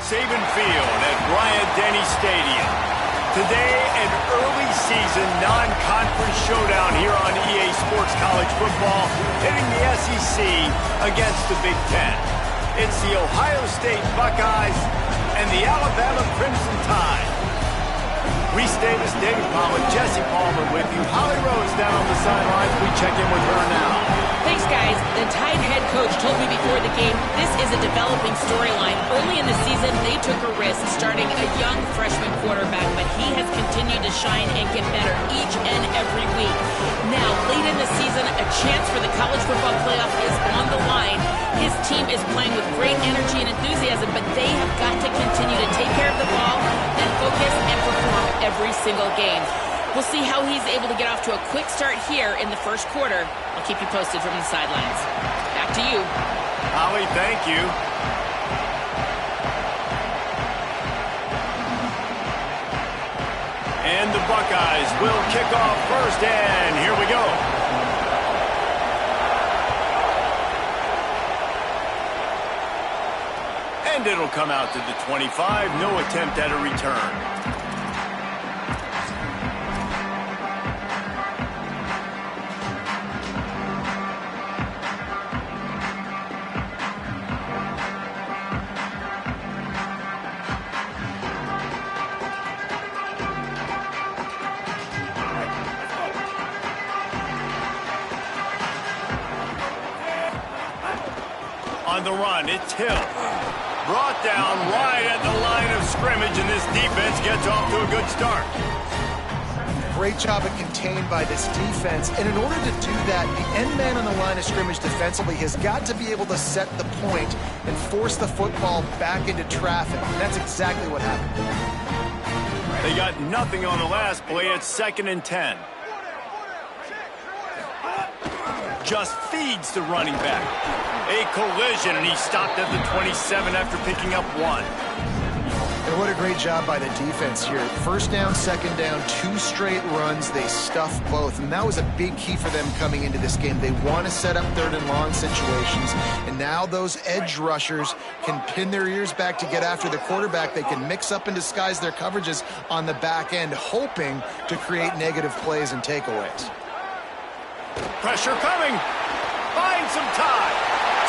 Saban Field at Bryant-Denny Stadium. Today, an early season non-conference showdown here on EA Sports College Football, hitting the SEC against the Big Ten. It's the Ohio State Buckeyes and the Alabama Crimson Tide. Reese Davis, David Palmer, Jesse Palmer with you. Holly Rose down on the sidelines. We check in with her now. Thanks, guys. The Tide head coach told me before the game this is a developing storyline. Early in the season, they took a risk starting a young freshman quarterback, but he has continued to shine and get better each and every week. Now, late in the season, a chance for the college football playoff is on the line. His team is playing with great energy and enthusiasm, but they have got to continue to take care of the ball and focus and perform every single game. We'll see how he's able to get off to a quick start here in the first quarter. I'll keep you posted from the sidelines. Back to you. Holly, thank you. And the Buckeyes will kick off first, and here we go. And it'll come out to the 25. No attempt at a return. On the run, it's Hill. Brought down right at the line of scrimmage, and this defense gets off to a good start. Great job of contained by this defense, and in order to do that, the end man on the line of scrimmage defensively has got to be able to set the point and force the football back into traffic. And that's exactly what happened. They got nothing on the last play. It's 2nd and 10. Just feeds the running back. A collision, and he stopped at the 27 after picking up 1. And what a great job by the defense here. First down, second down, 2 straight runs. They stuffed both, and that was a big key for them coming into this game. They want to set up 3rd and long situations, and now those edge rushers can pin their ears back to get after the quarterback. They can mix up and disguise their coverages on the back end, hoping to create negative plays and takeaways. Pressure coming. Finds some time.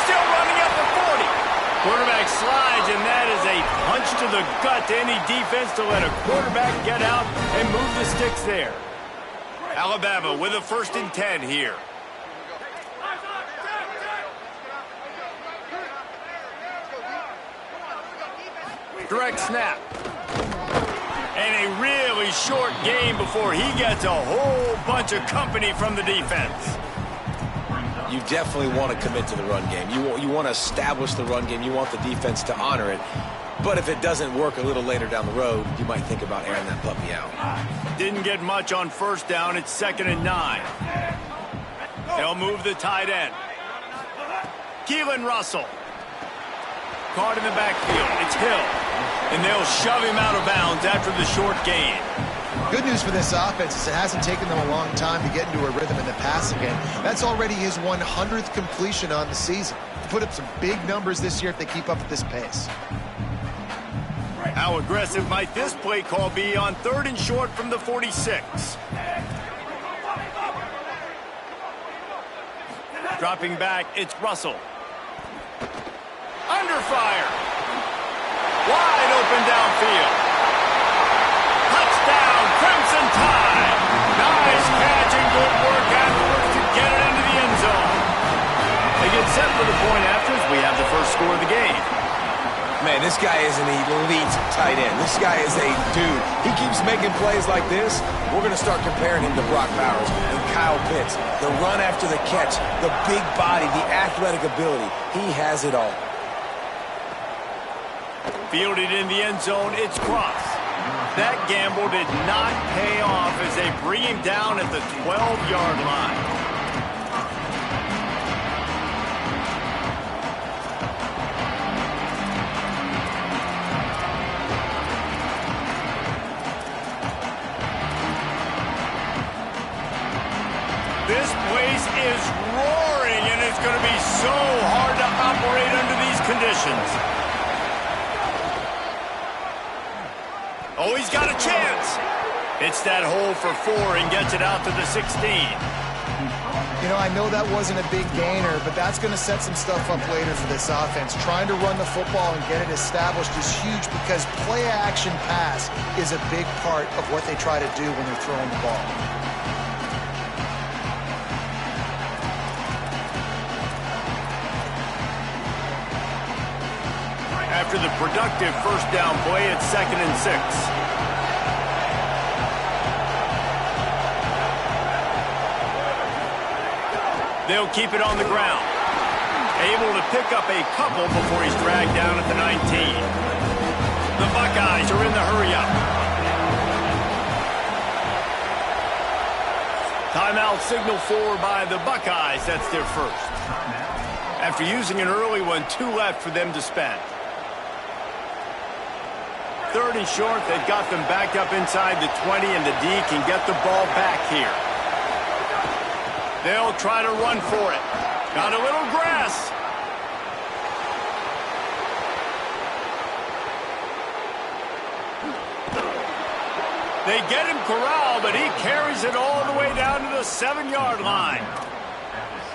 Still running at the 40. Quarterback slides, and that is a punch to the gut to any defense to let a quarterback get out and move the sticks there. Alabama with a 1st and 10 here. Direct snap. And a really short game before he gets a whole bunch of company from the defense. You definitely want to commit to the run game. You want to establish the run game. You want the defense to honor it. But if it doesn't work a little later down the road, you might think about airing that puppy out. Didn't get much on 1st down. It's 2nd and 9. They'll move the tight end. Keelan Russell. Caught in the backfield. It's Hill. And they'll shove him out of bounds after the short gain. Good news for this offense is it hasn't taken them a long time to get into a rhythm in the passing game. That's already his 100th completion on the season. Put up some big numbers this year if they keep up at this pace. How aggressive might this play call be on 3rd and short from the 46? Dropping back, it's Russell. Under fire. Wide open downfield. Touchdown, Crimson Tide. Nice catch and good work afterwards to get it into the end zone. They get set for the point after as we have the first score of the game. Man, this guy is an elite tight end. This guy is a dude. He keeps making plays like this. We're going to start comparing him to Brock Bowers and Kyle Pitts. The run after the catch, the big body, the athletic ability. He has it all. Fielded in the end zone, it's Cross. That gamble did not pay off as they bring him down at the 12-yard line. This place is roaring, and it's going to be so hard to operate under these conditions. Oh, he's got a chance. Hits that hole for 4 and gets it out to the 16. You know, I know that wasn't a big gainer, but that's going to set some stuff up later for this offense. Trying to run the football and get it established is huge because play-action pass is a big part of what they try to do when they're throwing the ball. After the productive first down play, it's 2nd and 6. They'll keep it on the ground. Able to pick up a couple before he's dragged down at the 19. The Buckeyes are in the hurry-up. Timeout signal for by the Buckeyes. That's their first. After using an early one, 2 left for them to spend. 3rd and short, they've got them backed up inside the 20, and the D can get the ball back here. They'll try to run for it. Got a little grass. They get him corralled, but he carries it all the way down to the 7-yard line.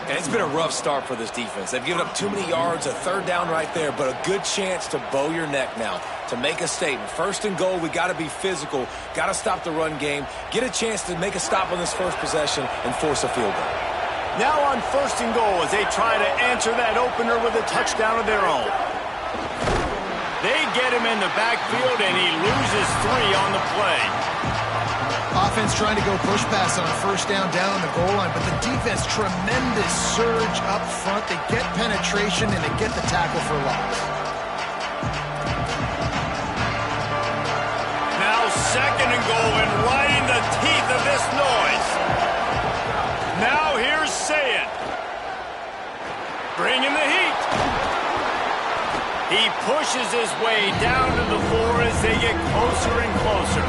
And it's been a rough start for this defense. They've given up too many yards, a 3rd down right there, but a good chance to bow your neck now, to make a statement. 1st and goal, we got to be physical, got to stop the run game, get a chance to make a stop on this first possession and force a field goal. Now on 1st and goal as they try to answer that opener with a touchdown of their own. They get him in the backfield, and he loses 3 on the play. Offense trying to go push pass on 1st down on the goal line, but the defense, tremendous surge up front. They get penetration, and they get the tackle for loss. Now 2nd and goal, and right in the teeth of this noise. Now here's Sayed. Bringing the heat. He pushes his way down to the 4 as they get closer and closer.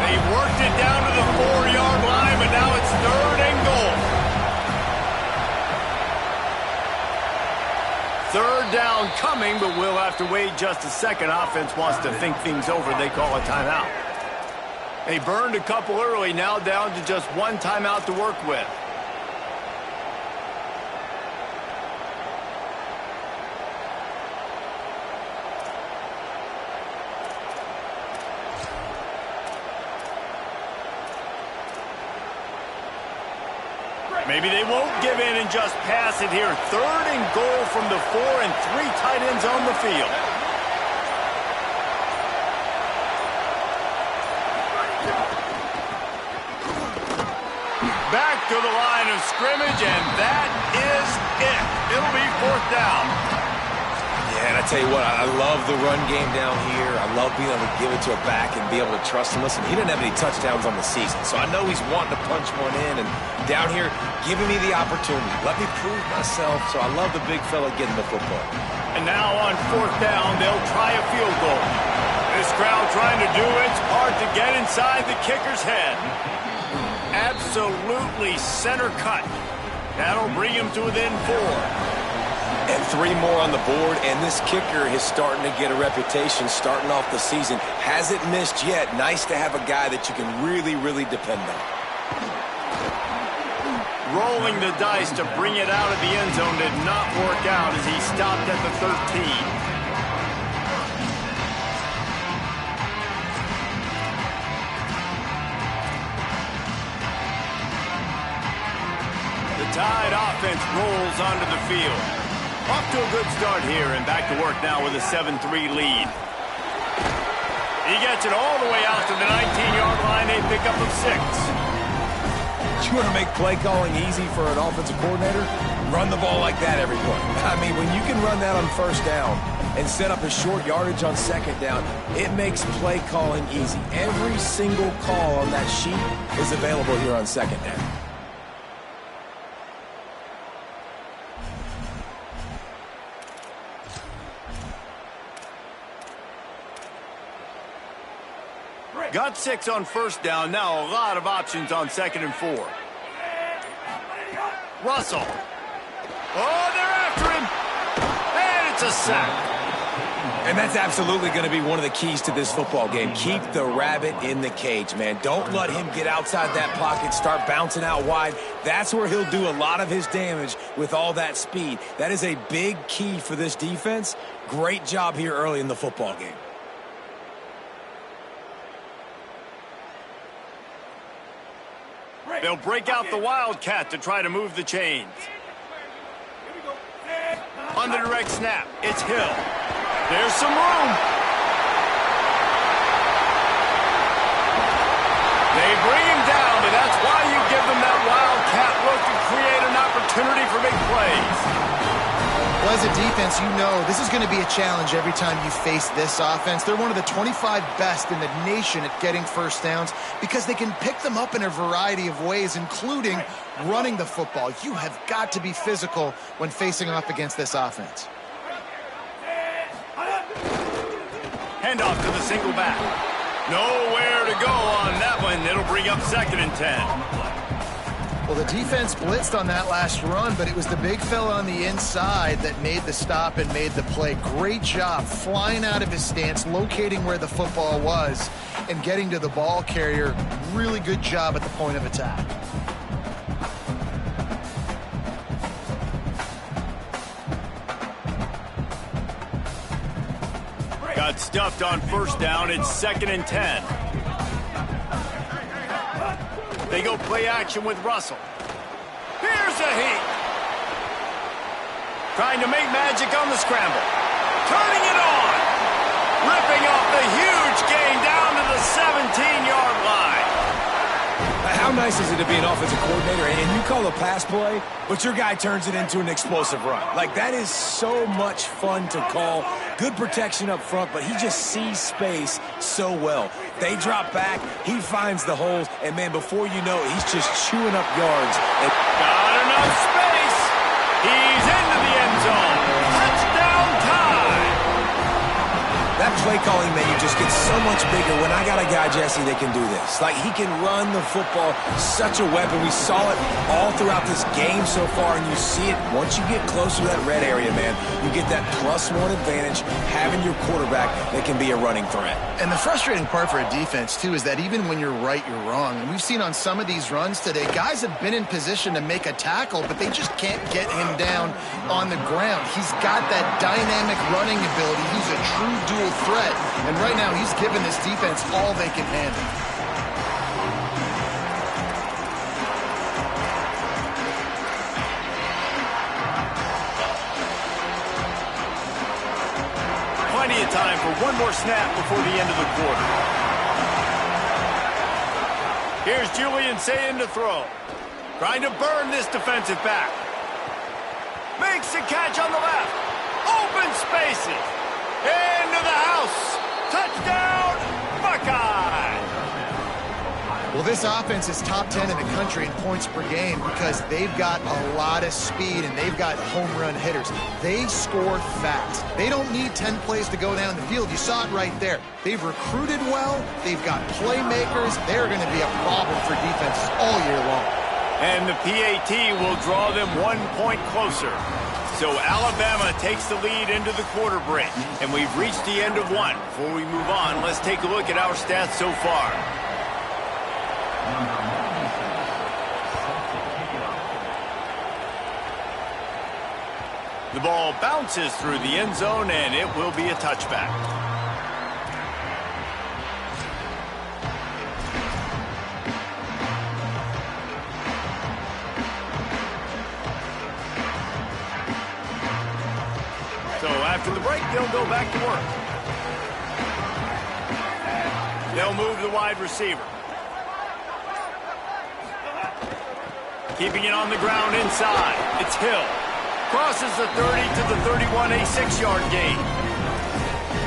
They worked it down to the 4-yard line, but now it's 3rd and goal. 3rd down coming, but we'll have to wait just a second. Offense wants to think things over. They call a timeout. They burned a couple early, now down to just 1 timeout to work with. Maybe they won't give in and just pass it here. 3rd and goal from the 4 and 3 tight ends on the field. Back to the line of scrimmage, and that is it. It'll be 4th down. Yeah, and I tell you what, I love the run game down here. I love being able to give it to a back and be able to trust him. Listen, he didn't have any touchdowns on the season, so I know he's wanting to punch one in. And down here, giving me the opportunity. Let me prove myself, so I love the big fella getting the football. And now on 4th down, they'll try a field goal. This crowd trying to do its part to get inside the kicker's head. Absolutely center cut. That'll bring him to within 4. And 3 more on the board, and this kicker is starting to get a reputation starting off the season. Hasn't missed yet. Nice to have a guy that you can really, really depend on. Rolling the dice to bring it out of the end zone did not work out as he stopped at the 13. The Tide offense rolls onto the field. Off to a good start here, and back to work now with a 7-3 lead. He gets it all the way out to the 19-yard line, a pickup of 6. You want to make play calling easy for an offensive coordinator? Run the ball like that every play. I mean, when you can run that on 1st down and set up a short yardage on 2nd down, it makes play calling easy. Every single call on that sheet is available here on 2nd down. Got 6 on 1st down. Now a lot of options on 2nd and 4. Russell. Oh, they're after him. And it's a sack. And that's absolutely going to be one of the keys to this football game. Keep the rabbit in the cage, man. Don't let him get outside that pocket, start bouncing out wide. That's where he'll do a lot of his damage with all that speed. That is a big key for this defense. Great job here early in the football game. They'll break out the Wildcat to try to move the chains. On the direct snap, it's Hill. There's some room. They bring him down, but that's why you give them that Wildcat look to create an opportunity for big plays. Well, as a defense, you know this is going to be a challenge every time you face this offense. They're one of the 25 best in the nation at getting first downs because they can pick them up in a variety of ways, including running the football. You have got to be physical when facing off against this offense. Handoff to the single back. Nowhere to go on that one. It'll bring up 2nd and 10. Well, the defense blitzed on that last run, but it was the big fella on the inside that made the stop and made the play. Great job flying out of his stance, locating where the football was, and getting to the ball carrier. Really good job at the point of attack. Got stuffed on first down. It's 2nd and 10. They go play action with Russell. Here's a heat. Trying to make magic on the scramble. Turning it on. Ripping off the huge gain down to the 17-yard line. How nice is it to be an offensive coordinator and you call a pass play, but your guy turns it into an explosive run? Like, that is so much fun to call. Good protection up front, but he just sees space so well. They drop back, he finds the holes, and, man, before you know it, he's just chewing up yards. Got enough space. He's into the end zone. Touchdown time. That play calling menu just gets so much bigger when I got a guy, Jesse, that can do this. Like, he can run the football, such a weapon. We saw it all throughout this game so far, and you see it once you get closer to that red area, man. You get that +1 advantage, having your quarterback that can be a running threat. And the frustrating part for a defense, too, is that even when you're right, you're wrong. And we've seen on some of these runs today, guys have been in position to make a tackle, but they just can't get him down on the ground. He's got that dynamic running ability. He's a true dual threat, and right now he's given this defense all they can handle. Plenty of time for one more snap before the end of the quarter. Here's Julian Sayin to throw. Trying to burn this defensive back. Makes a catch on the left. Open spaces. Into the house. Touchdown, Buckeye. Well, this offense is top 10 in the country in points per game because they've got a lot of speed and they've got home run hitters. They score fast. They don't need 10 plays to go down the field. You saw it right there. They've recruited well. They've got playmakers. They're going to be a problem for defenses all year long. And the PAT will draw them 1 point closer. So Alabama takes the lead into the quarter break. And we've reached the end of one. Before we move on, let's take a look at our stats so far. The ball bounces through the end zone, and it will be a touchback. So after the break, they'll go back to work. They'll move the wide receiver. Keeping it on the ground inside. It's Hill. Crosses the 30 to the 31, a 6-yard gain.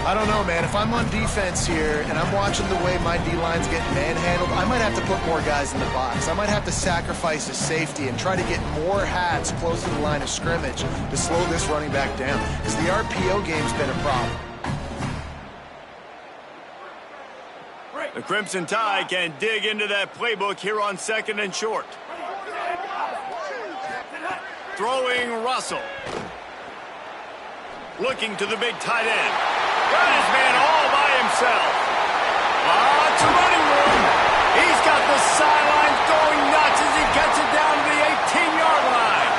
I don't know, man. If I'm on defense here and I'm watching the way my D-line's getting manhandled, I might have to put more guys in the box. I might have to sacrifice a safety and try to get more hats close to the line of scrimmage to slow this running back down because the RPO game's been a problem. The Crimson Tide can dig into that playbook here on 2nd and short. Throwing Russell. Looking to the big tight end. Got his man all by himself. Lots of running room. He's got the sidelines going nuts as he gets it down to the 18-yard line.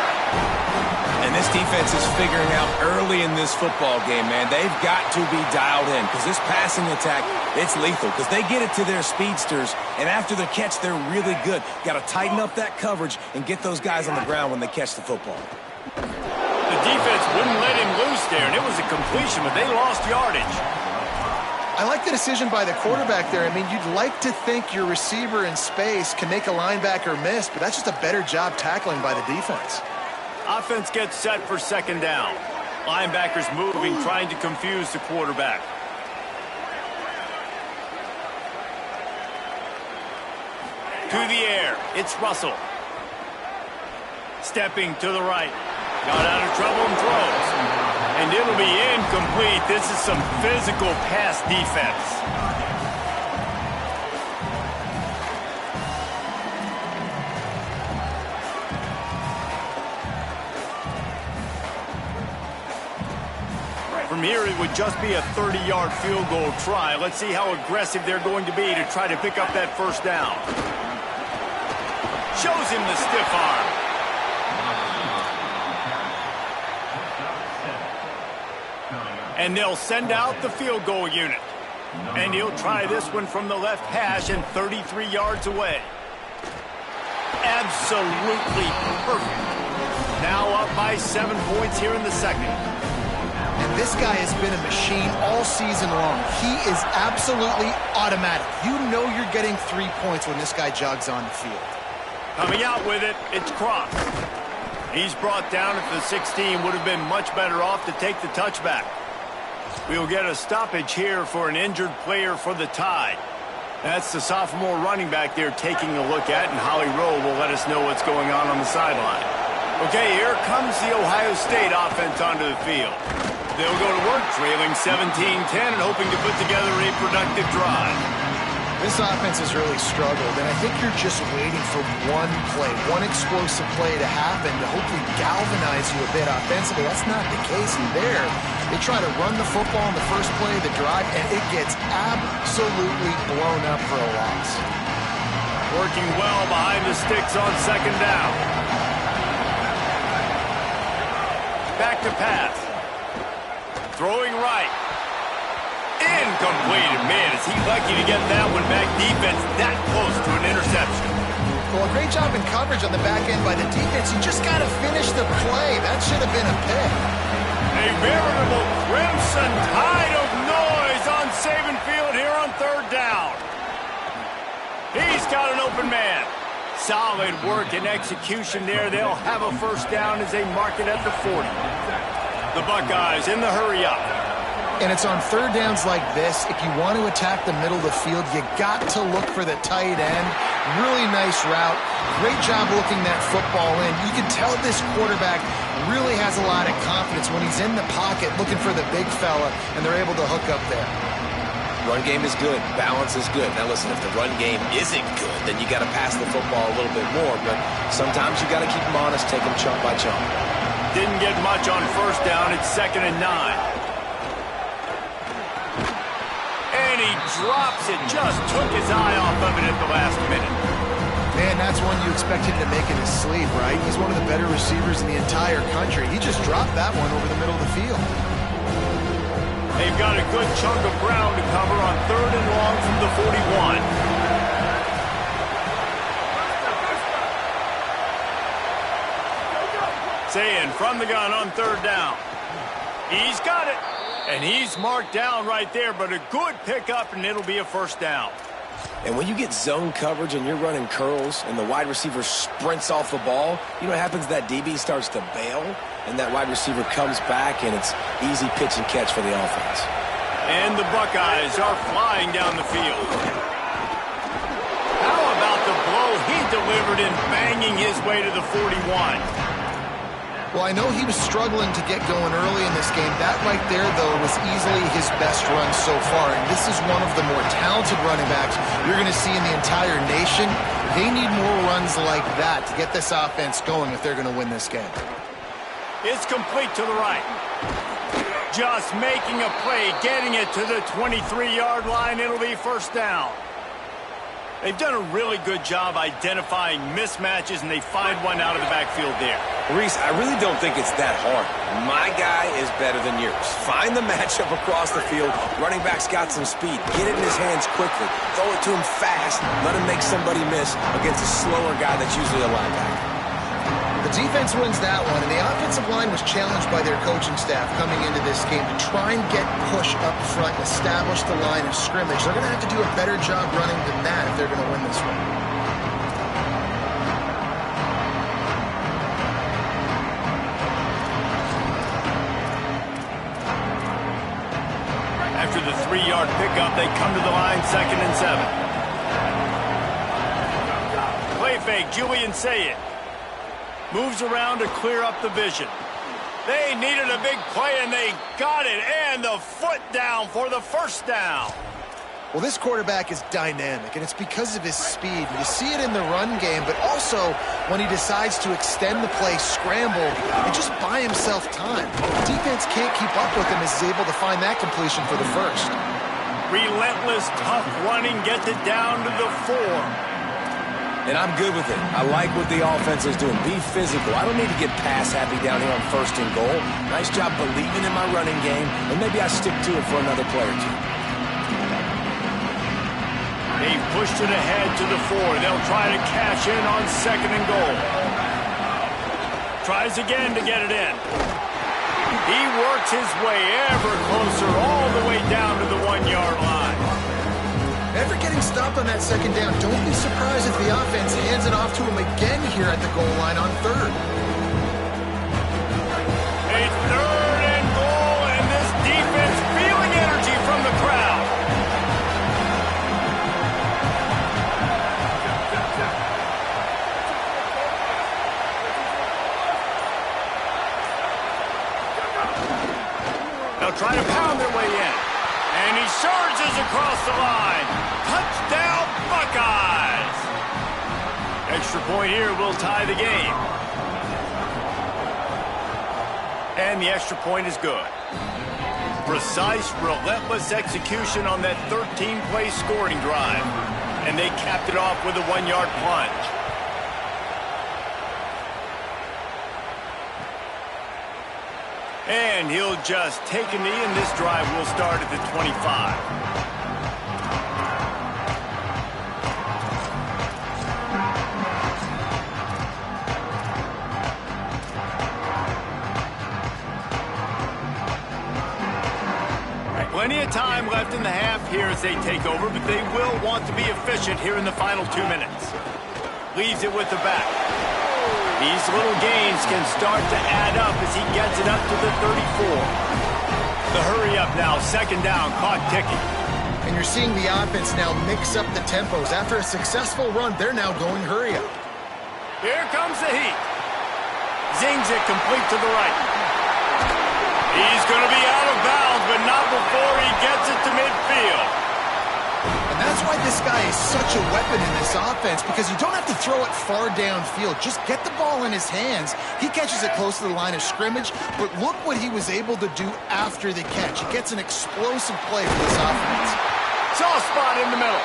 And this defense is figuring out early in this football game, man. They've got to be dialed in because this passing attack, it's lethal because they get it to their speedsters, and after the catch, they're really good. Got to tighten up that coverage and get those guys on the ground when they catch the football. The defense wouldn't let him loose there, and it was a completion, but they lost yardage. I like the decision by the quarterback there. I mean, you'd like to think your receiver in space can make a linebacker miss, but that's just a better job tackling by the defense. Offense gets set for second down. Linebackers moving, trying to confuse the quarterback. To the air, it's Russell. Stepping to the right. Got out of trouble and throws. And it'll be incomplete. This is some physical pass defense. From here, it would just be a 30-yard field goal try. Let's see how aggressive they're going to be to try to pick up that first down. Shows him the stiff arm. And they'll send out the field goal unit. And he'll try this one from the left hash and 33 yards away. Absolutely perfect. Now up by 7 points here in the second. And this guy has been a machine all season long. He is absolutely automatic. You know you're getting 3 points when this guy jogs on the field. Coming out with it, it's Cross. He's brought down at the 16. Would have been much better off to take the touchback. We'll get a stoppage here for an injured player for the Tide. That's the sophomore running back they're taking a look at, and Holly Rowe will let us know what's going on the sideline. Okay, here comes the Ohio State offense onto the field. They'll go to work, trailing 17-10 and hoping to put together a productive drive. This offense has really struggled, and I think you're just waiting for one play, one explosive play to happen to hopefully galvanize you a bit offensively. That's not the case in there. They try to run the football in the first play of the drive, and it gets absolutely blown up for a loss. Working well behind the sticks on second down. Back to pass. Throwing right. Incomplete. Man, is he lucky to get that one back. Defense that close to an interception. Well, a great job in coverage on the back end by the defense. You just got to finish the play. That should have been a pick. A veritable crimson tide of noise on Saban Field here on third down. He's got an open man. Solid work and execution there. They'll have a first down as they mark it at the 40. The Buckeyes in the hurry up. And it's on third downs like this. If you want to attack the middle of the field, you got to look for the tight end. Really nice route. Great job looking that football in. You can tell this quarterback really has a lot of confidence when he's in the pocket looking for the big fella, and they're able to hook up there. Run game is good. Balance is good. Now, listen, if the run game isn't good, then you got to pass the football a little bit more. But sometimes you got to keep them honest, take them chunk by chunk. Didn't get much on first down. It's 2nd and 9. And he drops it. Just took his eye off of it at the last minute. Man, that's one you expect him to make in his sleep, right? He's one of the better receivers in the entire country. He just dropped that one over the middle of the field. They've got a good chunk of ground to cover on 3rd and long from the 41. Saying from the gun on 3rd down. He's got it. And he's marked down right there, but a good pickup, and it'll be a first down. And when you get zone coverage and you're running curls and the wide receiver sprints off the ball, you know what happens? That DB starts to bail, and that wide receiver comes back, and it's easy pitch and catch for the offense. And the Buckeyes are flying down the field. How about the blow he delivered in banging his way to the 41? Well, I know he was struggling to get going early in this game. That right there, though, was easily his best run so far. And this is one of the more talented running backs you're going to see in the entire nation. They need more runs like that to get this offense going if they're going to win this game. It's complete to the right. Just making a play, getting it to the 23-yard line. It'll be first down. They've done a really good job identifying mismatches, and they find one out of the backfield there. Reese, I really don't think it's that hard. My guy is better than yours. Find the matchup across the field. Running back's got some speed. Get it in his hands quickly. Throw it to him fast. Let him make somebody miss against a slower guy that's usually a linebacker. The defense wins that one, and the offensive line was challenged by their coaching staff coming into this game to try and get push up front and establish the line of scrimmage. They're going to have to do a better job running than that if they're going to win this one. After the 3-yard pickup, they come to the line, 2nd and 7. Play fake, Julian Sayed. Moves around to clear up the vision. They needed a big play, and they got it. And the foot down for the first down. Well, this quarterback is dynamic, and it's because of his speed. You see it in the run game, but also when he decides to extend the play, scramble, and just buy himself time. The defense can't keep up with him as he's able to find that completion for the first. Relentless, tough running gets it down to the 4. And I'm good with it. I like what the offense is doing. Be physical. I don't need to get pass happy down here on 1st and goal. Nice job believing in my running game, and maybe I stick to it for another play or two. They pushed it ahead to the 4. They'll try to cash in on 2nd and goal. Tries again to get it in. He works his way ever closer all the way down to the 1-yard line. After getting stopped on that 2nd down, don't be surprised if the offense hands it off to him again here at the goal line on 3rd. A 3rd and goal, and this defense feeling energy from the crowd. They'll try to pound their way in. And he surges across the line. Touchdown, Buckeyes! Extra point here will tie the game. And the extra point is good. Precise, relentless execution on that 13-play scoring drive. And they capped it off with a 1-yard plunge. And he'll just take a knee, and this drive will start at the 25. Plenty of time left in the half here as they take over, but they will want to be efficient here in the final 2 minutes. Leaves it with the back. These little gains can start to add up as he gets it up to the 34. The hurry up now, 2nd down, clock ticking. And you're seeing the offense now mix up the tempos. After a successful run, they're now going hurry up. Here comes the heat. Zings it complete to the right. He's going to be out of bounds, but not before he gets it to midfield. And that's why this guy is such a weapon in this offense, because you don't have to throw it far downfield. Just get the ball in his hands. He catches it close to the line of scrimmage, but look what he was able to do after the catch. He gets an explosive play for this offense. Soft spot in the middle.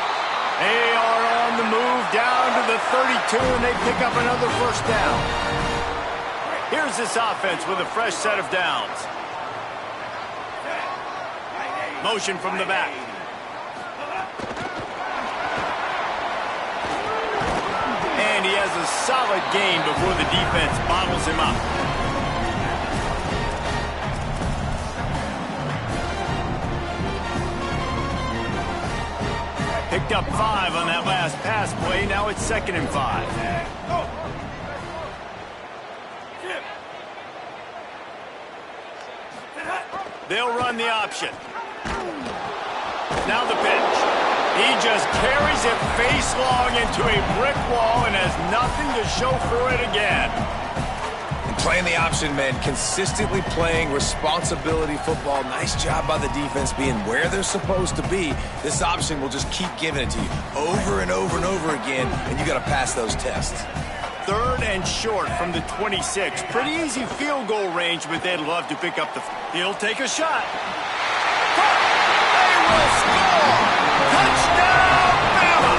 They are on the move down to the 32, and they pick up another first down. Here's this offense with a fresh set of downs. Motion from the back. And he has a solid gain before the defense bottles him up. Picked up 5 on that last pass play. Now it's 2nd and 5. They'll run the option. Now the pitch. He just carries it face long into a brick wall and has nothing to show for it again. Playing the option, man. Consistently playing responsibility football. Nice job by the defense being where they're supposed to be. This option will just keep giving it to you over and over and over again, and you got to pass those tests. 3rd and short from the 26. Pretty easy field goal range, but they'd love to pick up the... He'll take a shot. They will score! Touchdown, Bama!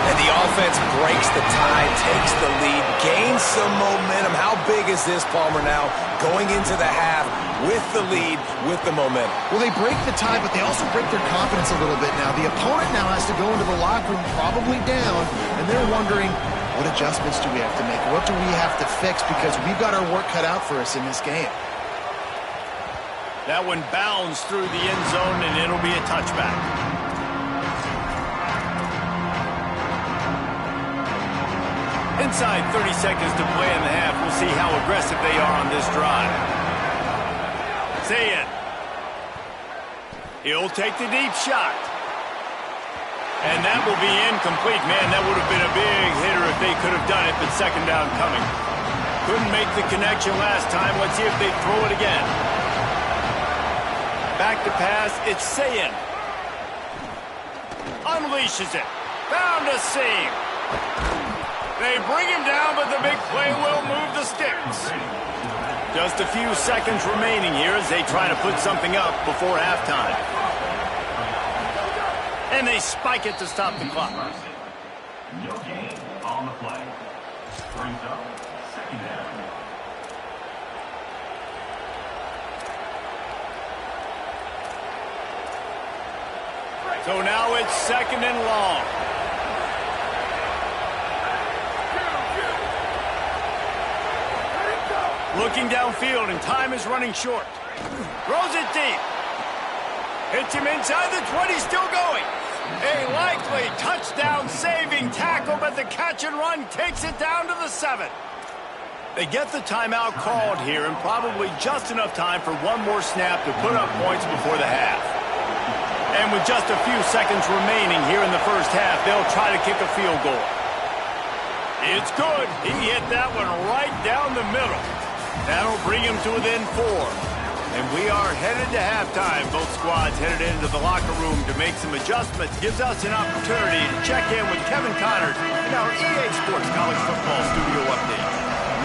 And the offense breaks the tie, takes the lead, gains some momentum. How big is this, Palmer, now? Going into the half with the lead, with the momentum. Well, they break the tie, but they also break their confidence a little bit now. The opponent now has to go into the locker room probably down, and they're wondering, what adjustments do we have to make? What do we have to fix? Because we've got our work cut out for us in this game. That one bounds through the end zone, and it'll be a touchback. Inside 30 seconds to play in the half. We'll see how aggressive they are on this drive. Say it. He'll take the deep shot. And that will be incomplete. Man, that would have been a big hitter if they could have done it, but second down coming. Couldn't make the connection last time. Let's see if they throw it again. Back to pass. It's Sayin. Unleashes it. Found a seam. They bring him down, but the big play will move the sticks. Just a few seconds remaining here as they try to put something up before halftime. And they spike it to stop the clock. No gain on the play. Brings up second down. So now it's second and long. Looking downfield, and time is running short. Throws it deep. Hits him inside the 20, still going. A likely touchdown-saving tackle, but the catch and run takes it down to the 7. They get the timeout called here, and probably just enough time for one more snap to put up points before the half. And with just a few seconds remaining here in the first half, they'll try to kick a field goal. It's good. He hit that one right down the middle. That'll bring him to within 4. And we are headed to halftime. Both squads headed into the locker room to make some adjustments. Gives us an opportunity to check in with Kevin Connors in our EA Sports College Football Studio Update.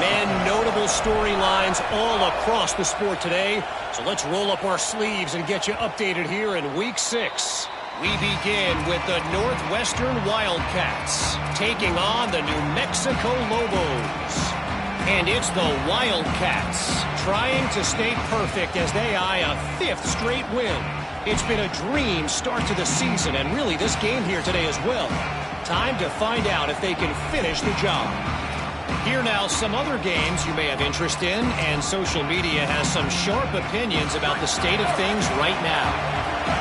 Man, notable storylines all across the sport today. So let's roll up our sleeves and get you updated here in Week 6. We begin with the Northwestern Wildcats taking on the New Mexico Lobos. And it's the Wildcats trying to stay perfect as they eye a 5th straight win. It's been a dream start to the season, and really this game here today as well. Time to find out if they can finish the job. Here now, some other games you may have interest in, and social media has some sharp opinions about the state of things right now.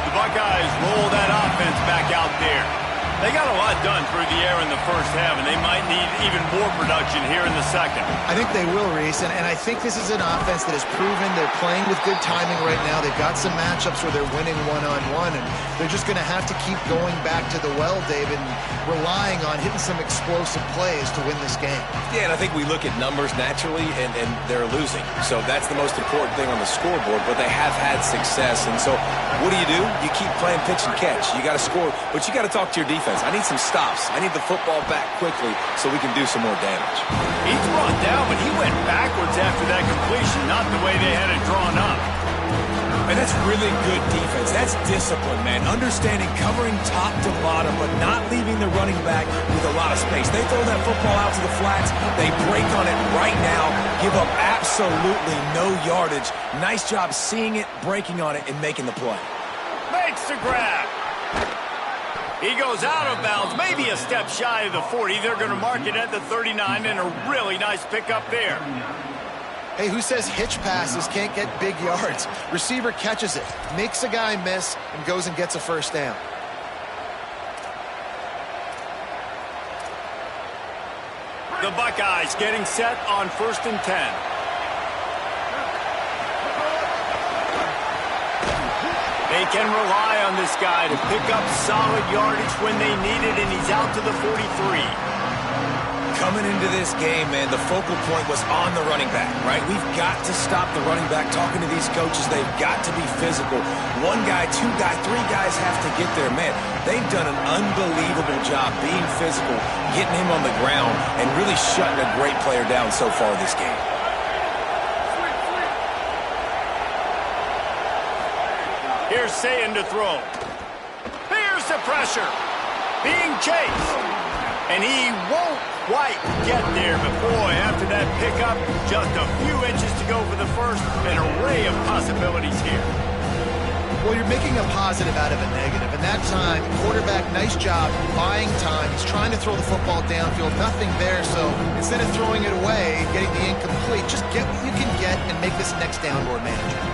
The Buckeyes roll that offense back out there. They got a lot done through the air in the first half, and they might need even more production here in the second. I think they will, Reese, and I think this is an offense that has proven they're playing with good timing right now. They've got some matchups where they're winning one-on-one, and they're just going to have to keep going back to the well, David, and relying on hitting some explosive plays to win this game. Yeah, and I think we look at numbers naturally, and they're losing. So that's the most important thing on the scoreboard, but they have had success. And so what do? You keep playing pitch and catch. You got to score, but you got to talk to your defense. I need some stops. I need the football back quickly so we can do some more damage. He's brought down, but he went backwards after that completion, not the way they had it drawn up. And that's really good defense. That's discipline, man. Understanding covering top to bottom, but not leaving the running back with a lot of space. They throw that football out to the flats. They break on it right now, give up absolutely no yardage. Nice job seeing it, breaking on it, and making the play. Makes the grab. He goes out of bounds, maybe a step shy of the 40. They're going to mark it at the 39, and a really nice pickup there. Hey, who says hitch passes can't get big yards? Receiver catches it, makes a guy miss, and goes and gets a first down. The Buckeyes getting set on 1st and 10. They can rely on this guy to pick up solid yardage when they need it, and he's out to the 43. Coming into this game, man, the focal point was on the running back, right? We've got to stop the running back. Talking to these coaches, they've got to be physical. One guy, two guys, three guys have to get there. Man, they've done an unbelievable job being physical, getting him on the ground, and really shutting a great player down so far this game. Here's Sayin to throw. Here's the pressure. Being chased. And he won't quite get there. But boy, after that pickup, just a few inches to go for the first. An array of possibilities here. Well, you're making a positive out of a negative. And that time, quarterback, nice job buying time. He's trying to throw the football downfield. Nothing there. So instead of throwing it away, getting the incomplete, just get what you can get and make this next down more manageable.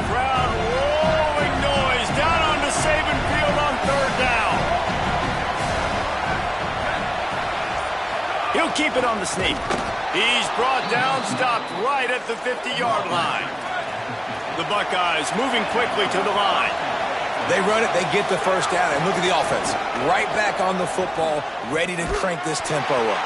Crowd rolling noise down onto Saban Field on third down. He'll keep it on the sneak. He's brought down, stopped right at the 50-yard line. The Buckeyes moving quickly to the line. They run it, they get the first down, and look at the offense. Right back on the football, ready to crank this tempo up.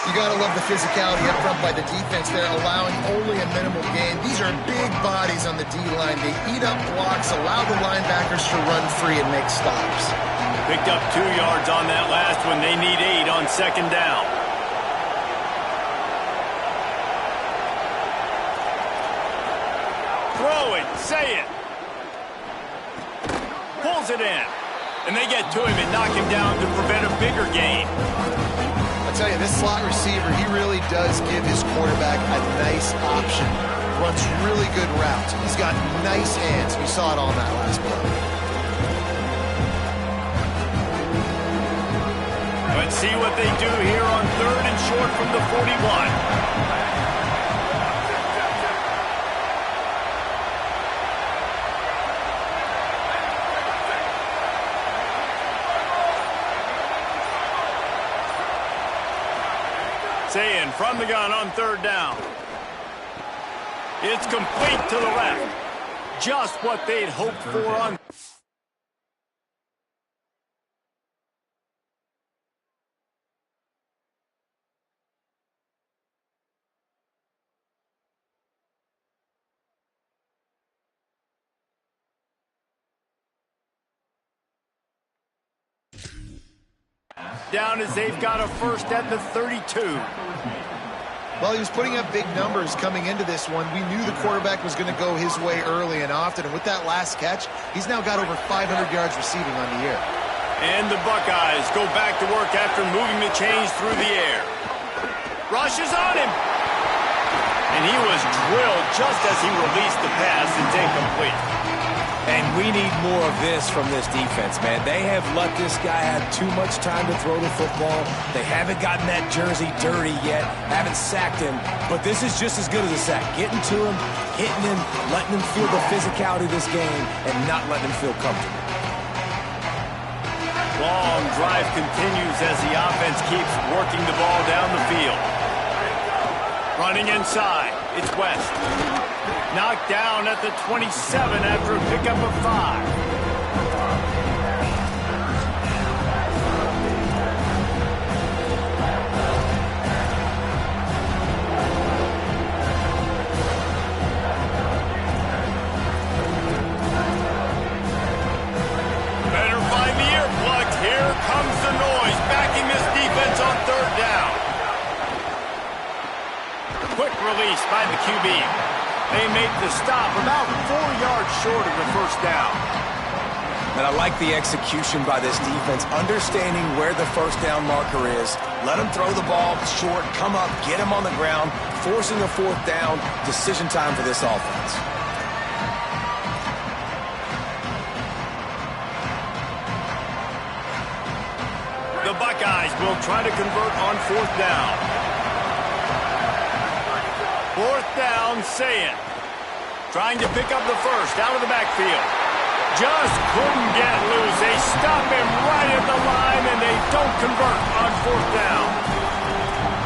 You got to love the physicality up front by the defense there, allowing only a minimal gain. These are big bodies on the D-line. They eat up blocks, allow the linebackers to run free and make stops. Picked up 2 yards on that last one. They need 8 on second down. Throw it, say it. Pulls it in. And they get to him and knock him down to prevent a bigger gain. I tell you, this slot receiver, he really does give his quarterback a nice option. Runs really good routes. He's got nice hands. We saw it on that last play. Let's see what they do here on third and short from the 41. Sayin from the gun on third down. It's complete to the left. Just what they'd hoped for on. Down as they've got a first at the 32. Well, he was putting up big numbers coming into this one. We knew the quarterback was going to go his way early and often. And with that last catch, he's now got over 500 yards receiving on the year. And the Buckeyes go back to work after moving the chains through the air. Rushes on him. And he was drilled just as he released the pass. It's incomplete. And we need more of this from this defense, man. They have let this guy have too much time to throw the football. They haven't gotten that jersey dirty yet, haven't sacked him. But this is just as good as a sack. Getting to him, hitting him, letting him feel the physicality of this game, and not letting him feel comfortable. Long drive continues as the offense keeps working the ball down the field. Running inside, it's West. Knocked down at the 27 after a pickup of 5. Better find the earplugs. Here comes the noise, backing this defense on third down. Quick release by the QB. They make the stop about 4 yards short of the first down. And I like the execution by this defense, understanding where the first down marker is. Let him throw the ball short, come up, get him on the ground, forcing a fourth down. Decision time for this offense. The Buckeyes will try to convert on fourth down. Fourth down, Sayin. Trying to pick up the first out of the backfield. Just couldn't get loose. They stop him right at the line, and they don't convert on fourth down.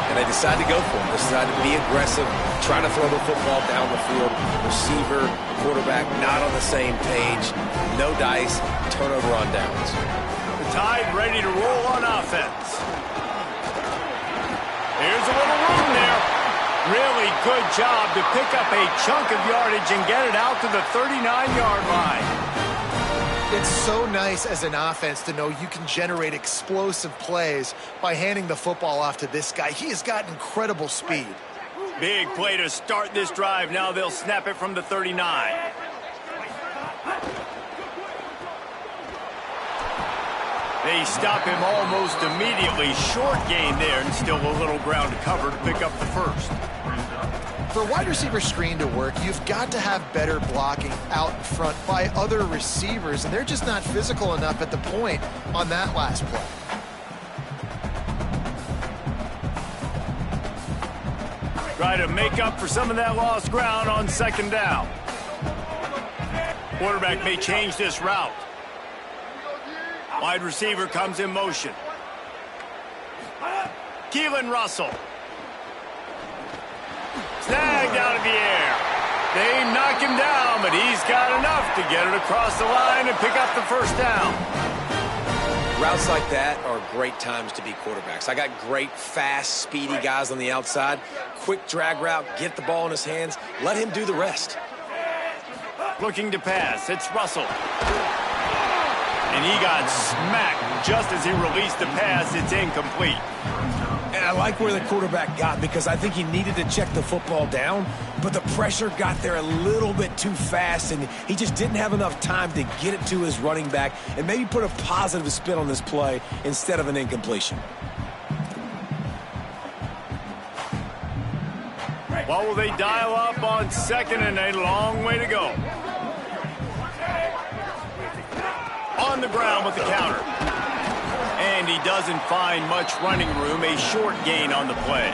And and they decide to go for it. They decide to be aggressive, try to throw the football down the field. Receiver, quarterback, not on the same page. No dice, turnover on downs. The Tide ready to roll on offense. Here's a little room there. Really good job to pick up a chunk of yardage and get it out to the 39-yard line. It's so nice as an offense to know you can generate explosive plays by handing the football off to this guy. He has got incredible speed. Big play to start this drive. Now they'll snap it from the 39. They stop him almost immediately. Short gain there, and still a little ground to cover to pick up the first. For a wide receiver screen to work, you've got to have better blocking out in front by other receivers, and they're just not physical enough at the point on that last play. Try to make up for some of that lost ground on second down. Quarterback may change this route. Wide receiver comes in motion. Keelan Russell. Snagged out of the air. They knock him down, but he's got enough to get it across the line and pick up the first down. Routes like that are great times to be quarterbacks. I got great, fast, speedy guys on the outside. Quick drag route, get the ball in his hands, let him do the rest. Looking to pass, it's Russell. And he got smacked just as he released the pass. It's incomplete. And I like where the quarterback got because I think he needed to check the football down, but the pressure got there a little bit too fast, and he just didn't have enough time to get it to his running back and maybe put a positive spin on this play instead of an incompletion. What will they dial up on second and a long way to go? On the ground with the counter. And he doesn't find much running room. A short gain on the play.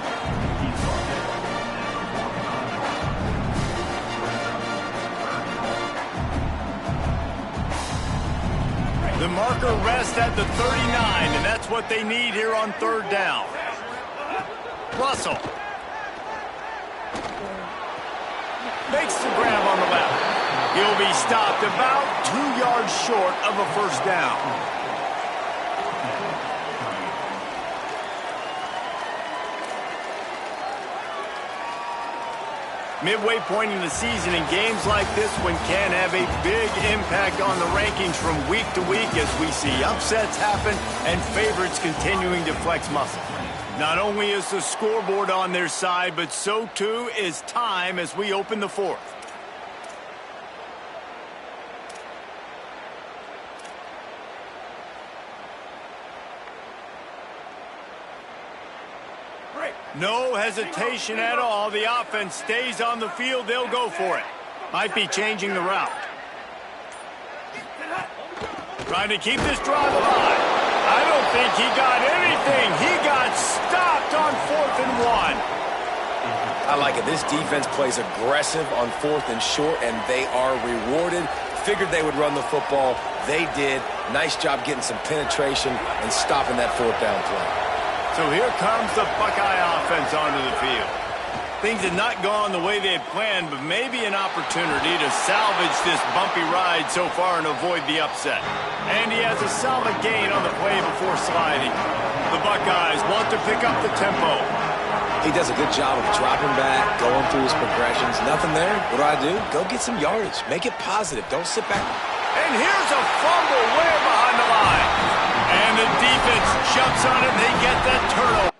The marker rests at the 39, and that's what they need here on third down. Russell. Makes the grab on the left. He'll be stopped about 2 yards short of a first down. Midway point in the season, and games like this one can have a big impact on the rankings from week to week as we see upsets happen and favorites continuing to flex muscle. Not only is the scoreboard on their side, but so too is time as we open the fourth. No hesitation at all. The offense stays on the field. They'll go for it. Might be changing the route. Trying to keep this drive alive. I don't think he got anything. He got stopped on 4th and 1. I like it. This defense plays aggressive on 4th and short, and they are rewarded. Figured they would run the football. They did. Nice job getting some penetration and stopping that 4th down play. So here comes the Buckeye offense onto the field. Things had not gone the way they had planned, but maybe an opportunity to salvage this bumpy ride so far and avoid the upset. And he has a solid gain on the play before sliding. The Buckeyes want to pick up the tempo. He does a good job of dropping back, going through his progressions. Nothing there. What do? Go get some yardage. Make it positive. Don't sit back. And here's a fumble way behind the line. And the defense jumps on it. They get that turnover.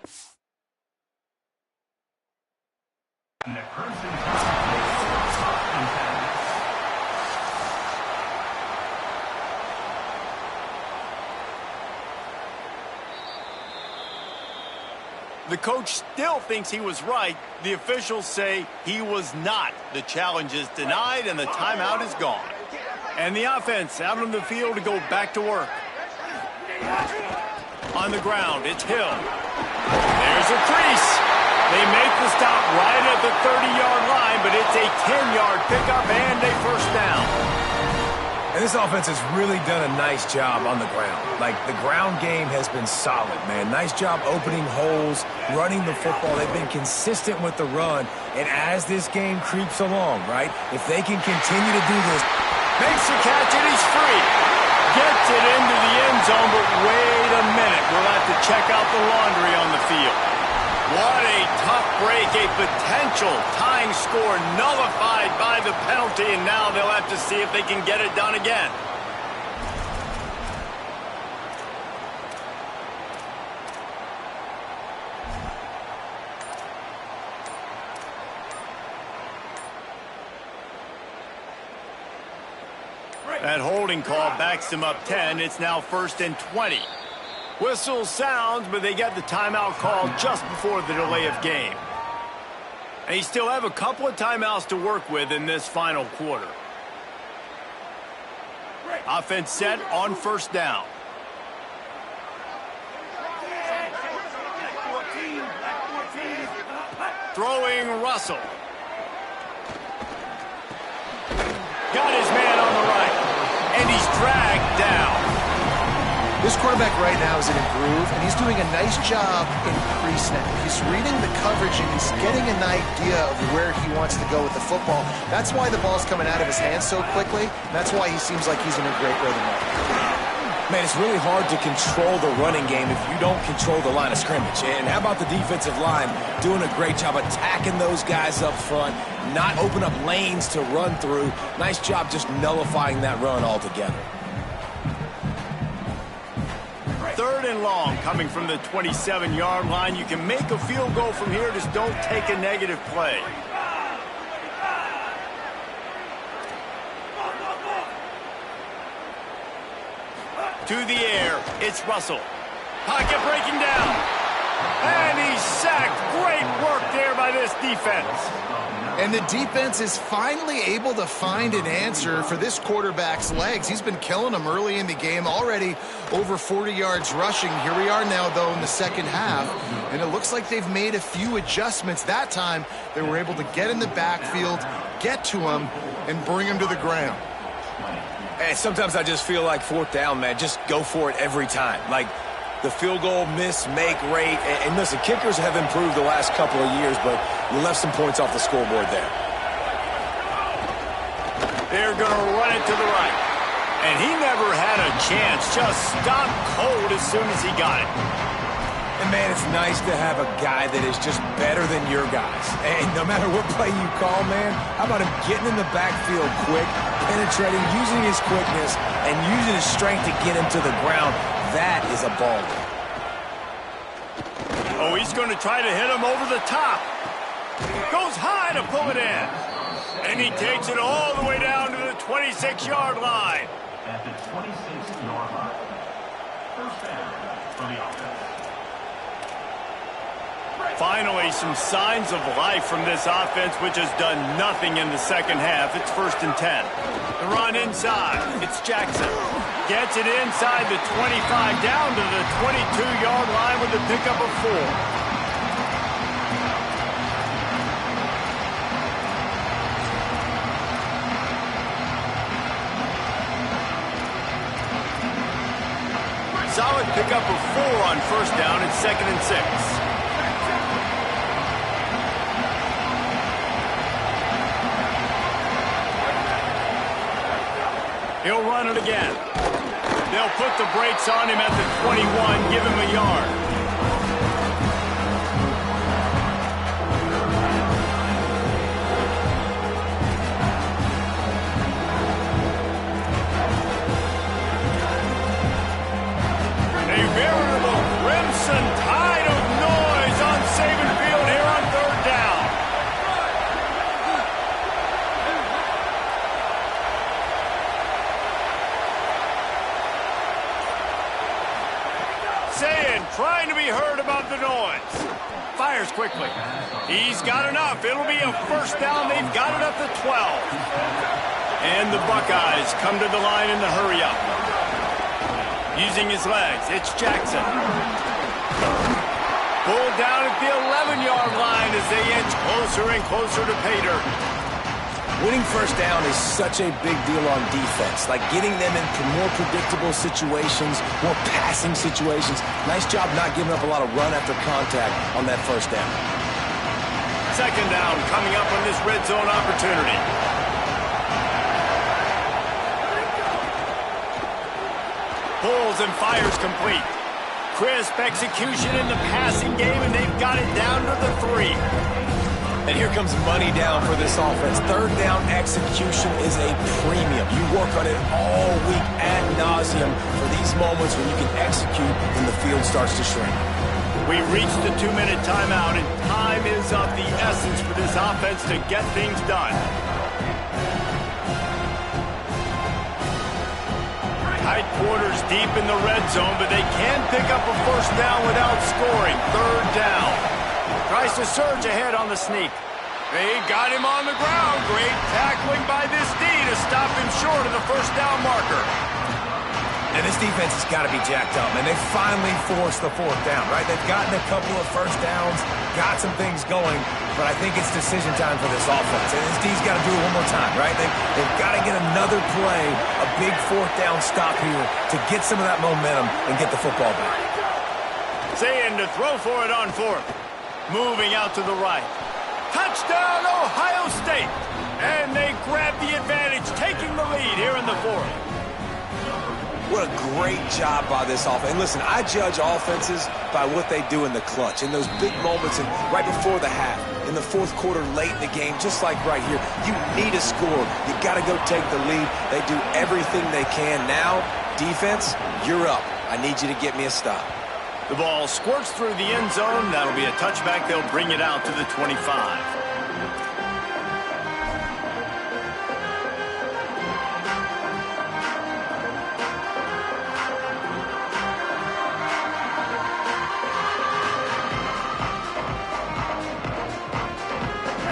The coach still thinks he was right. The officials say he was not. The challenge is denied and the timeout is gone. And the offense out on the field to go back to work. On the ground, it's Hill. There's a crease. They make the stop right at the 30-yard line, but it's a 10-yard pickup and a first down. And this offense has really done a nice job on the ground. Like, the ground game has been solid, man. Nice job opening holes, running the football. They've been consistent with the run. And as this game creeps along, right, if they can continue to do this. Makes the catch and he's free. Gets it into the end zone, but wait a minute. We'll have to check out the laundry on the field. What a tough break, a potential tying score nullified by the penalty, and now they'll have to see if they can get it done again. That holding call backs them up 10. It's now 1st and 20. Whistle sounds, but they get the timeout call just before the delay of game. And you still have a couple of timeouts to work with in this final quarter. Offense set on 1st down. Throwing Russell. Got his man on the right. And he's dragged down. This quarterback right now is in a groove, and he's doing a nice job in pre-snap. He's reading the coverage, and he's getting an idea of where he wants to go with the football. That's why the ball's coming out of his hands so quickly. That's why he seems like he's in a great rhythm right now. Man, it's really hard to control the running game if you don't control the line of scrimmage. And how about the defensive line doing a great job attacking those guys up front, not open up lanes to run through. Nice job just nullifying that run altogether. 3rd and long coming from the 27-yard line. You can make a field goal from here, just don't take a negative play. To the air, it's Russell. Pocket breaking down. And he's sacked. Great work there by this defense. And the defense is finally able to find an answer for this quarterback's legs. He's been killing them early in the game, already over 40 yards rushing. Here we are now, though, in the second half, and it looks like they've made a few adjustments. That time, they were able to get in the backfield, get to him, and bring him to the ground. Hey, sometimes I just feel like 4th down, man. Just go for it every time. Like, the field goal miss-make rate. And listen, kickers have improved the last couple of years, but you left some points off the scoreboard there. They're going to run it to the right. And he never had a chance. Just stopped cold as soon as he got it. And, man, it's nice to have a guy that is just better than your guys. And no matter what play you call, man, how about him getting in the backfield quick, penetrating, using his quickness, and using his strength to get him to the ground. That is a baller. Oh, he's going to try to hit him over the top. Goes high to pull it in. And he takes it all the way down to the 26-yard line. At the 26-yard line. 1st down for the offense. Finally, some signs of life from this offense, which has done nothing in the second half. It's 1st and 10. The run inside. It's Jackson. Gets it inside the 25, down to the 22-yard line with a pickup of 4. Solid pickup of 4 on 1st down. It's 2nd and 6. He'll run it again. They'll put the brakes on him at the 21, give him a yard. A veritable crimson tide of noise on Saban Field here on 3rd down. Trying to be heard about the noise. Fires quickly. He's got enough. It'll be a 1st down. They've got it up to 12. And the Buckeyes come to the line in the hurry up. Using his legs, it's Jackson. Pulled down at the 11-yard line as they inch closer and closer to pay dirt. Winning first down is such a big deal on defense, like getting them into more predictable situations, more passing situations. Nice job not giving up a lot of run after contact on that first down. Second down coming up on this red zone opportunity. Pulls and fires complete. Crisp execution in the passing game, and they've got it down to the 3. And here comes money down for this offense. Third down execution is a premium. You work on it all week ad nauseum for these moments when you can execute when the field starts to shrink. We reached the 2-minute timeout, and time is of the essence for this offense to get things done. Tight quarters deep in the red zone, but they can pick up a first down without scoring. Third down. Tries to surge ahead on the sneak. They got him on the ground. Great tackling by this D to stop him short of the first down marker. And this defense has got to be jacked up, and they finally forced the fourth down, right? They've gotten a couple of first downs, got some things going, but I think it's decision time for this offense. And this D's got to do it one more time, right? They've got to get another play, a big fourth down stop here to get some of that momentum and get the football back. Saying to throw for it on fourth. Moving out to the right. Touchdown, Ohio State! And they grab the advantage, taking the lead here in the fourth. What a great job by this offense. And listen, I judge offenses by what they do in the clutch, in those big moments and right before the half, in the fourth quarter, late in the game, just like right here. You need a score. You got to go take the lead. They do everything they can. Now, defense, you're up. I need you to get me a stop. The ball squirts through the end zone. That'll be a touchback. They'll bring it out to the 25.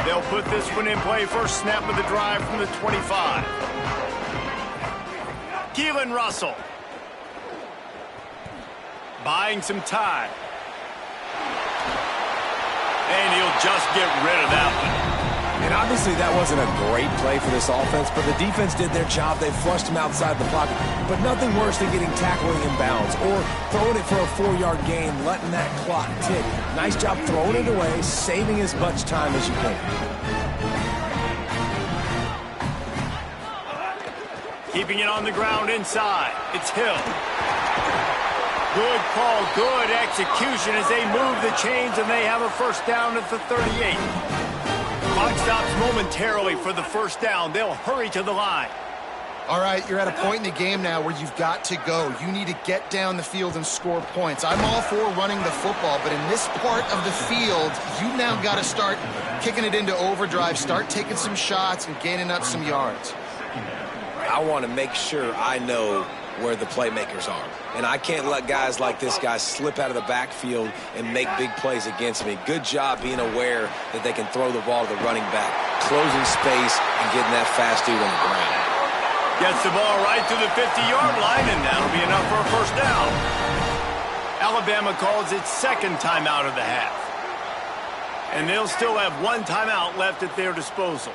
They'll put this one in play. First snap of the drive from the 25. Keelan Russell. Buying some time. And he'll just get rid of that one. And obviously that wasn't a great play for this offense, but the defense did their job. They flushed him outside the pocket. But nothing worse than getting tackled in bounds or throwing it for a 4-yard gain, letting that clock tick. Nice job throwing it away, saving as much time as you can. Keeping it on the ground inside. It's Hill. Good call, good execution as they move the chains, and they have a first down at the 38. Clock stops momentarily for the first down. They'll hurry to the line. All right, you're at a point in the game now where you've got to go. You need to get down the field and score points. I'm all for running the football, but in this part of the field, you now got to start kicking it into overdrive, start taking some shots and gaining up some yards. I want to make sure I know where the playmakers are. And I can't let guys like this guy slip out of the backfield and make big plays against me. Good job being aware that they can throw the ball to the running back, closing space and getting that fast dude on the ground. Gets the ball right to the 50-yard line, and that'll be enough for a first down. Alabama calls its second timeout of the half. And they'll still have one timeout left at their disposal.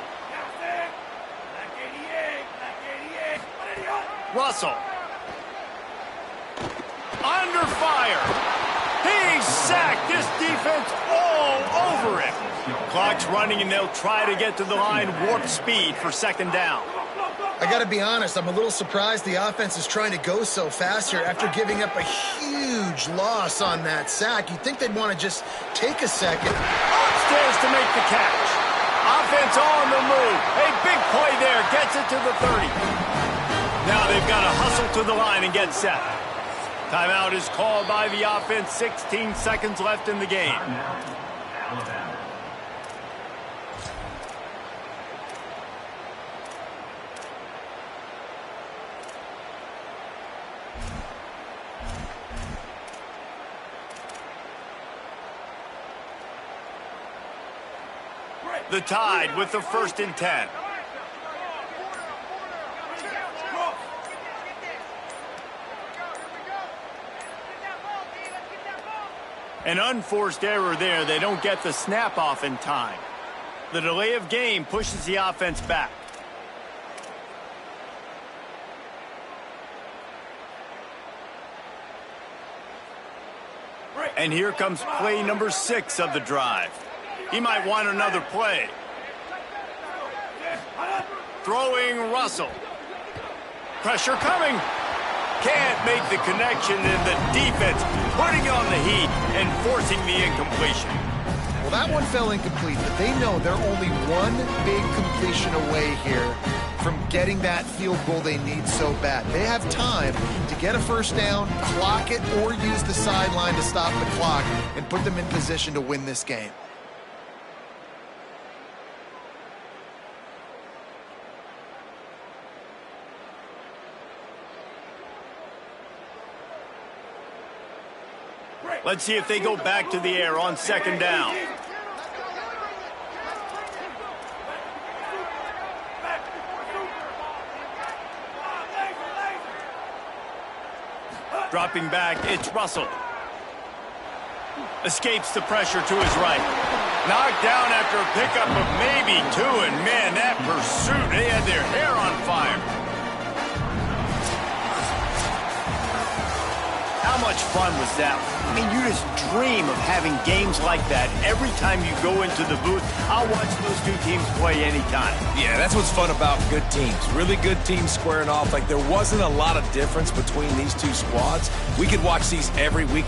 Russell. Under fire. He's sacked. This defense all over him. Clock's running, and they'll try to get to the line warp speed for second down. I got to be honest, I'm a little surprised the offense is trying to go so fast here after giving up a huge loss on that sack. You'd think they'd want to just take a second. Upstairs to make the catch. Offense on the move. A big play there. Gets it to the 30. Now they've got to hustle to the line and get set. Timeout is called by the offense. 16 seconds left in the game. The Tide with the 1st and 10. An unforced error there. They don't get the snap off in time. The delay of game pushes the offense back. And here comes play number 6 of the drive. He might want another play. Throwing Russell. Pressure coming. Can't make the connection, and the defense putting on the heat and forcing the incompletion. Well, that one fell incomplete, but they know they're only one big completion away here from getting that field goal they need so bad. They have time to get a first down, clock it, or use the sideline to stop the clock and put them in position to win this game. Let's see if they go back to the air on second down. Dropping back, it's Russell. Escapes the pressure to his right. Knocked down after a pickup of maybe 2, and man, that pursuit, they had their hair on fire. How much fun was that? I mean, you just dream of having games like that every time you go into the booth. I'll watch those two teams play anytime. Yeah, that's what's fun about good teams. Really good teams squaring off. Like, there wasn't a lot of difference between these two squads. We could watch these every week.